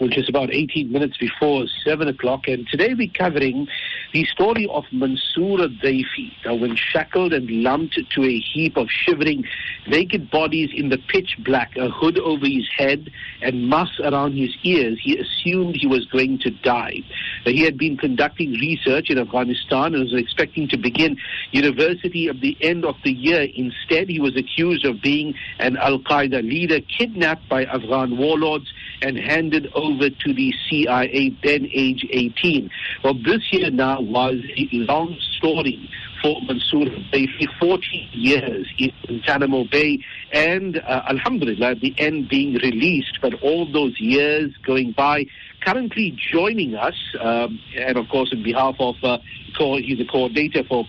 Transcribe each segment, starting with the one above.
which is about 18 minutes before 7 o'clock. And today we're covering the story of Mansoor al-Daifi. Now, when shackled and lumped to a heap of shivering, naked bodies in the pitch black, a hood over his head and muffs around his ears, he assumed he was going to die. Now, he had been conducting research in Afghanistan and was expecting to begin university at the end of the year. Instead, he was accused of being an Al-Qaeda leader, kidnapped by Afghan warlords and handed over to the CIA, then age 18. Well, this year now was a long story for Mansoor al-Daifi, 40 years in Guantanamo Bay, and alhamdulillah, at the end being released. But all those years going by, currently joining us, and of course on behalf of, he's a coordinator for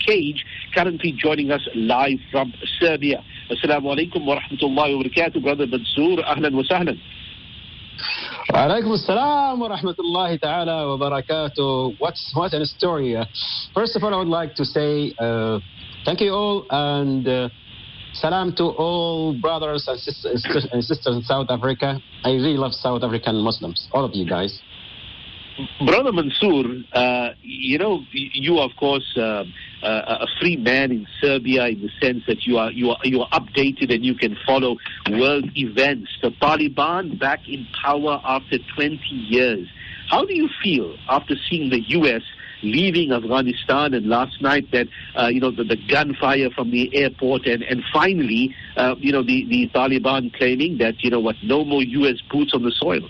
CAGE, currently joining us live from Serbia. Assalamu alaikum wa rahmatullahi wa barakatuh, Brother Mansoor, ahlan wa sahlan. Wa alaikum assalam wa rahmatullahi ta'ala wa barakatuh. What a story. First of all, I would like to say thank you all, and salam to all brothers and sisters in South Africa. I really love South African Muslims, all of you guys. Brother Mansoor, you are, of course, a free man in Serbia, in the sense that you are updated and you can follow world events. The Taliban back in power after 20 years. How do you feel after seeing the U.S. leaving Afghanistan, and last night that the gunfire from the airport, and finally the Taliban claiming that no more U.S. boots on the soil?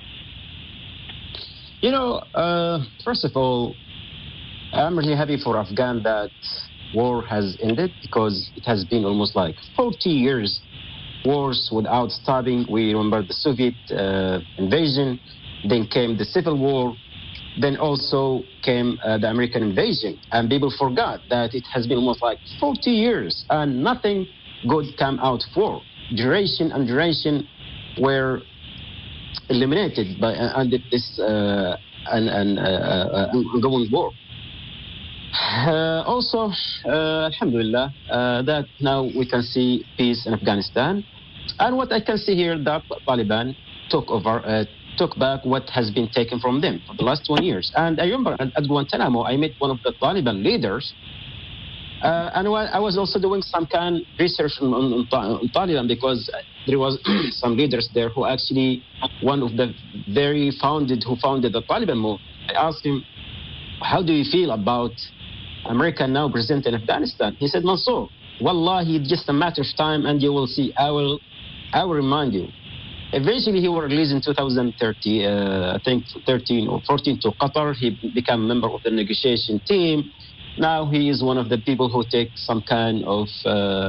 First of all, I'm really happy for Afghan that war has ended, because it has been almost like 40 years wars without stopping. We remember the Soviet invasion, then came the Civil War, then also came the American invasion, and people forgot that it has been almost like 40 years and nothing good came out of war. Generation and generation were eliminated by under this ongoing war. Also, alhamdulillah, that now we can see peace in Afghanistan. And what I can see here, that Taliban took back what has been taken from them for the last 20 years. And I remember at Guantanamo, I met one of the Taliban leaders. And I was also doing some kind of research on Taliban, because there was some leaders there who actually, one of the who founded the Taliban movement. I asked him, how do you feel about America now present in Afghanistan? He said, Mansoor, wallahi, it's just a matter of time and you will see. I will remind you. Eventually, he was released in 2030, I think 13 or 14, to Qatar. He became a member of the negotiation team. Now he is one of the people who take some kind of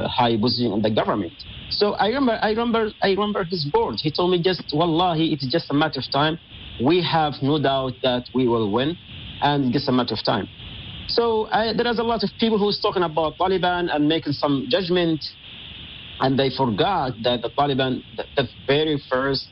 high position in the government. So I remember his words. He told me, just wallahi, it's just a matter of time. We have no doubt that we will win, and it's just a matter of time. So there is a lot of people who's talking about Taliban and making some judgment, and they forgot that the Taliban, the very first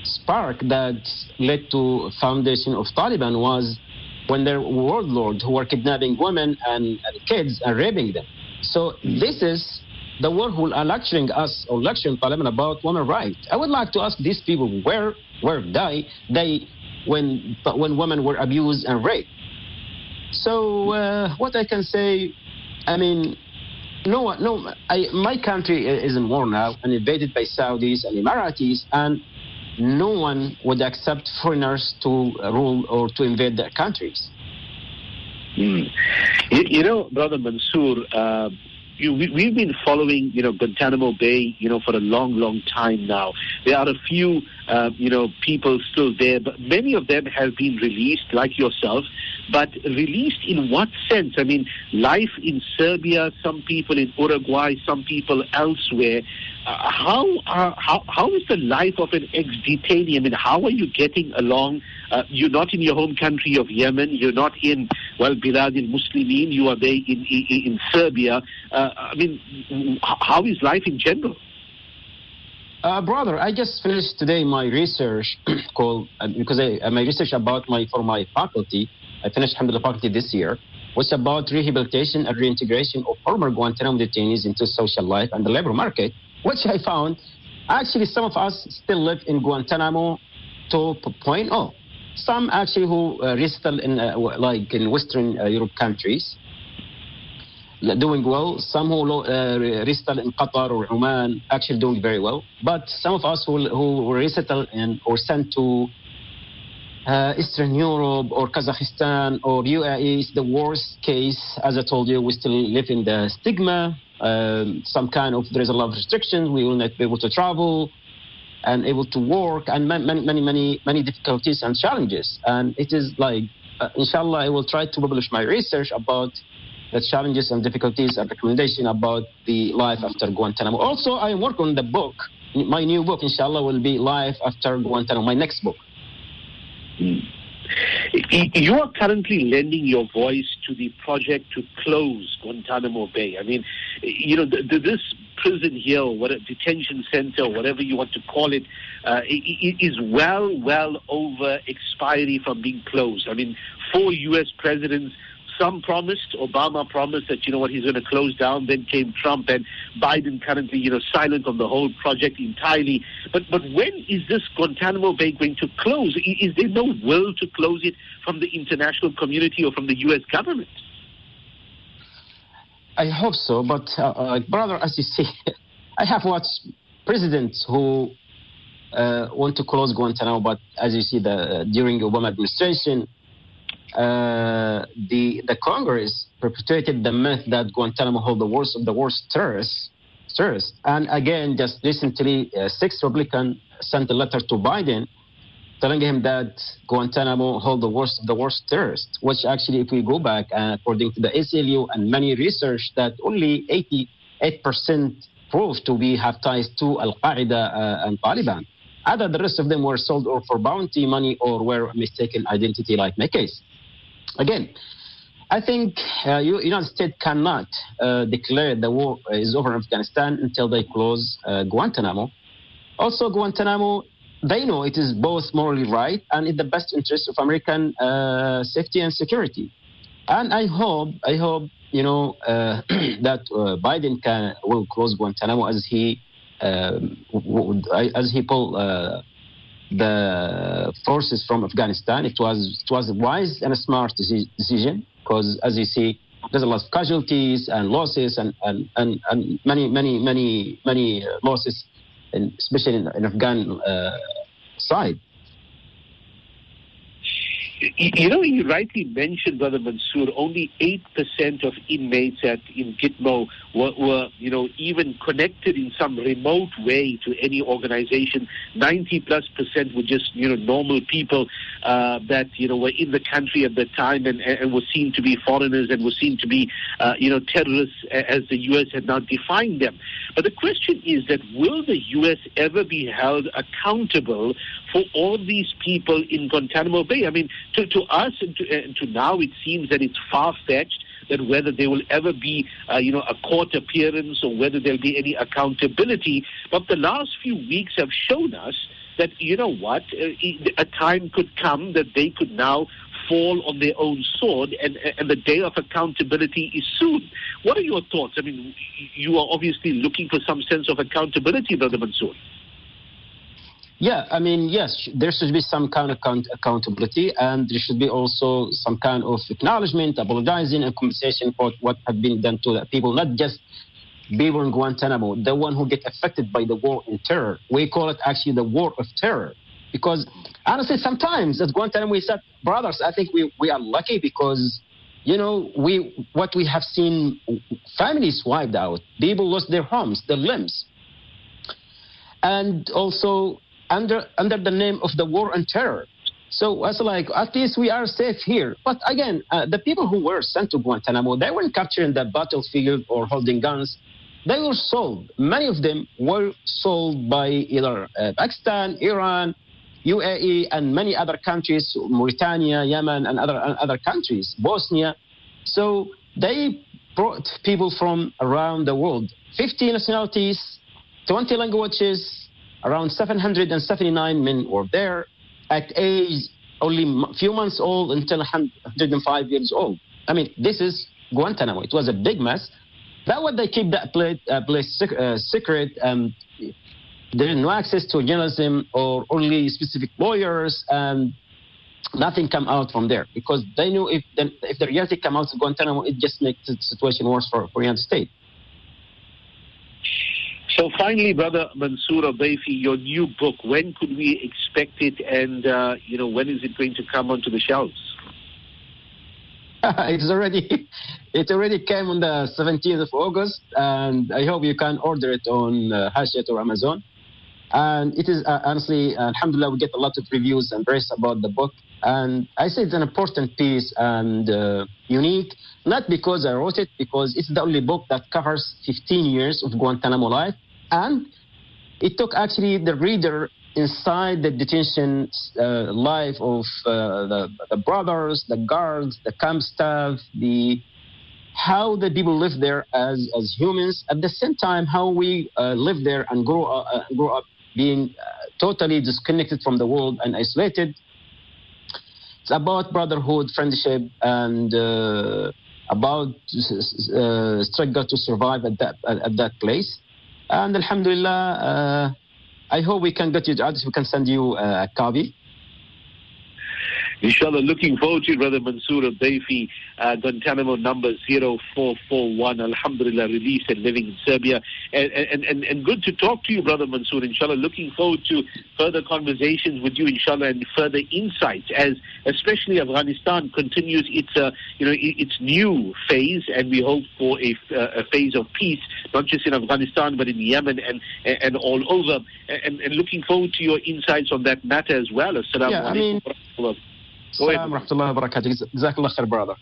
spark that led to foundation of Taliban was when there were warlords who were kidnapping women and kids and raping them. So this is the war who are lecturing us or lecturing Taliban about women's rights. I would like to ask these people, where they when women were abused and raped? So what I can say, I mean, my country is in war now and invaded by Saudis and Emiratis, and no one would accept foreigners to rule or to invade their countries. Brother Mansoor, we've been following, Guantanamo Bay, for a long, long time now. There are a few, people still there, but many of them have been released, like yourself. But released in what sense? I mean, life in Serbia, some people in Uruguay, some people elsewhere. How is the life of an ex-detainee? I mean, how are you getting along? You're not in your home country of Yemen. You're not in, Bilad al-Muslimin. You are there in Serbia. I mean, how is life in general? Brother, I just finished today my research called, because my research for my faculty, I finished alhamdulillah faculty this year, was about rehabilitation and reintegration of former Guantanamo detainees into social life and the labor market, which I found actually some of us still live in Guantanamo 2.0. Some actually who resettle in like in Western Europe countries, doing well. Some who resettle in Qatar or Oman, actually doing very well. But some of us who resettle in or sent to Eastern Europe or Kazakhstan or UAE is the worst case. As I told you, we still live in the stigma. Some kind of, there is a lot of restrictions. We will not be able to travel and able to work, and many difficulties and challenges. And it is like, inshallah, I will try to publish my research about the challenges and difficulties and recommendation about the life after Guantanamo. Also, I work on the book. My new book, inshallah, will be Life After Guantanamo, my next book. You are currently lending your voice to the project to close Guantanamo Bay. I mean, you know, this prison here, or what a detention center, whatever you want to call it, is well over expiry from being closed. I mean, 4 U.S. presidents, some promised, Obama promised that, you know what, he's going to close down. Then came Trump, and Biden currently, you know, silent on the whole project entirely. But when is this Guantanamo Bay going to close? Is there no will to close it from the international community or from the U.S. government? I hope so, but brother, as you see, I have watched presidents who want to close Guantanamo, but as you see, during the Obama administration, the Congress perpetuated the myth that Guantanamo hold the worst of the worst terrorists. And again, just recently, 6 Republicans sent a letter to Biden telling him that Guantanamo hold the worst of the worst terrorists, which actually, if we go back, according to the ACLU and many research, that only 88% proved to have ties to Al-Qaeda and Taliban. Other, the rest of them were sold or for bounty money or were mistaken identity, like my case. Again, I think United States cannot declare the war is over in Afghanistan until they close Guantanamo. Also, Guantanamo, they know it is both morally right and in the best interest of American safety and security. And I hope, you know, that Biden will close Guantanamo as he pulled the forces from Afghanistan. It was a wise and a smart decision, because as you see, there's a lot of casualties and losses and many losses, especially in Afghan side. You know, you rightly mentioned, Brother Mansour, only 8% of inmates in Gitmo were, you know, even connected in some remote way to any organization. 90+% were just, you know, normal people that, you know, were in the country at the time and were seen to be foreigners and were seen to be, you know, terrorists as the U.S. had now defined them. But the question is that will the U.S. ever be held accountable for all these people in Guantanamo Bay? I mean, to us and to now, it seems that it's far-fetched that whether there will ever be, you know, a court appearance or whether there'll be any accountability. But the last few weeks have shown us that, you know what, a time could come that they could now fall on their own sword, and the day of accountability is soon. What are your thoughts? I mean, you are obviously looking for some sense of accountability, Brother Mansour. Yeah, I mean, yes, there should be some kind of accountability, and there should be also some kind of acknowledgement, apologizing, and compensation for what had been done to the people, not just people in Guantanamo, the one who get affected by the war in terror. We call it actually the war of terror, because honestly, sometimes at Guantanamo we said, brothers, I think we are lucky because, you know, what we have seen, families wiped out, people lost their homes, their limbs, and also under the name of the war on terror. So it's like, at least we are safe here. But again, the people who were sent to Guantanamo, they weren't captured in the battlefield or holding guns. They were sold. Many of them were sold by either Pakistan, Iran, UAE, and many other countries, Mauritania, Yemen, and other countries, Bosnia. So they brought people from around the world, 50 nationalities, 20 languages, around 779 men were there at age only a few months old until 105 years old. I mean, this is Guantanamo. It was a big mess. That what they keep that place secret. there is no access to journalism or only specific lawyers, and nothing come out from there because they knew if the reality come out of Guantanamo, it just makes the situation worse for the United States. So finally, Brother Mansour Daifi, your new book, when could we expect it, and when is it going to come onto the shelves? It already came on the 17th of August, and I hope you can order it on Hachette or Amazon. And it is honestly, alhamdulillah, we get a lot of reviews and praise about the book. And I say it's an important piece and unique, not because I wrote it, because it's the only book that covers 15 years of Guantanamo life. And it took actually the reader inside the detention life of the brothers, the guards, the camp staff, how the people live there as humans. At the same time, how we live there and grow up being totally disconnected from the world and isolated. It's about brotherhood, friendship, and about struggle to survive at that place. And alhamdulillah, I hope we can get you the address. We can send you a copy. Inshallah, looking forward to it, Brother Mansour Daifi, Guantanamo number 0441, alhamdulillah, released and living in Serbia. And good to talk to you, Brother Mansour, inshallah. Looking forward to further conversations with you, inshallah, and further insights as especially Afghanistan continues its new phase, and we hope for a phase of peace, not just in Afghanistan, but in Yemen and all over. And looking forward to your insights on that matter as well. Assalamu alaikum. Assalamu alaikum wa rahmatullahi wa barakatuh. Jazakallah khair, brother.